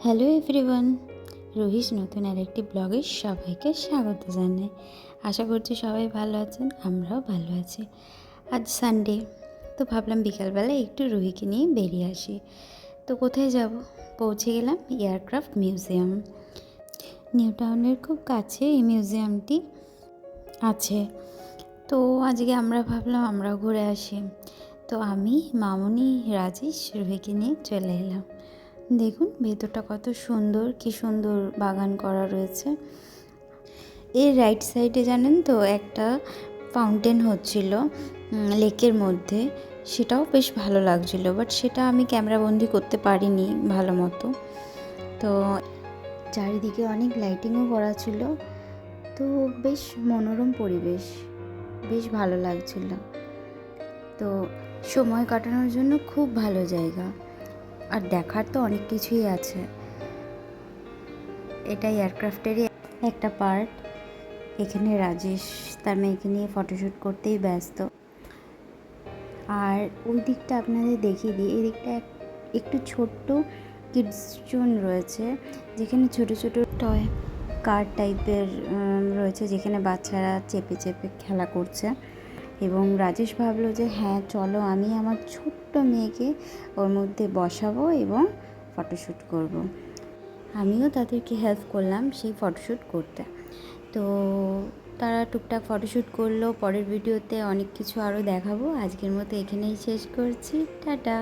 Hello everyone, রোহিস নতুন আরেকটি ব্লগে সবাইকে স্বাগত জানাই। আশা করছি সবাই ভালো আছেন, আমরাও ভালো আছি। আজ সানডে, তো ভাবলাম বিকালবেলা একটু রুহিকে নিয়ে বেরিয়ে আসি। তো কোথায় যাব? পৌঁছে গেলাম এয়ারক্রাফট মিউজিয়াম। নিউ টাউনের খুব কাছে এই মিউজিয়ামটি আছে। তো আজকে আমরা ভাবলাম আমরাও ঘুরে আসি। তো আমি, মামুনি, রাজেশ রুহিকে নিয়ে চলে এলাম। দেখুন ভেতরটা কত সুন্দর, কি সুন্দর বাগান করা রয়েছে। এর রাইট সাইডে জানেন তো একটা ফাউন্টেন হচ্ছিল লেকের মধ্যে, সেটাও বেশ ভালো লাগছিল, বাট সেটা আমি ক্যামেরাবন্দি করতে পারিনি ভালো মতো। তো চারিদিকে অনেক লাইটিংও করা ছিল, তো বেশ মনোরম পরিবেশ, বেশ ভালো লাগছিল। তো সময় কাটানোর জন্য খুব ভালো জায়গা, আর দেখার তো অনেক কিছুই আছে। এটা এয়ারক্রাফটেরই একটা পার্ট। এখানে রাজেশ তার মেয়েকে নিয়ে ফটোশ্যুট করতেই ব্যস্ত। আর ওই দিকটা আপনাদের দেখিয়ে দিই, এই দিকটা একটু ছোট্ট কিডস জোন রয়েছে, যেখানে ছোট ছোট টয় কার টাইপের রয়েছে, যেখানে বাচ্চারা চেপে চেপে খেলা করছে। এবং রাজেশ ভাবলো যে হ্যাঁ চলো, আমি আমার ছোট্ট মেয়েকে ওর মধ্যে বসাবো এবং ফটোশ্যুট করব। আমিও তাদেরকে হেল্প করলাম সেই ফটোশ্যুট করতে। তো তারা টুকটাক ফটোশ্যুট করলো। পরের ভিডিওতে অনেক কিছু আরও দেখাবো। আজকের মতো এখানেই শেষ করছি, টাটা।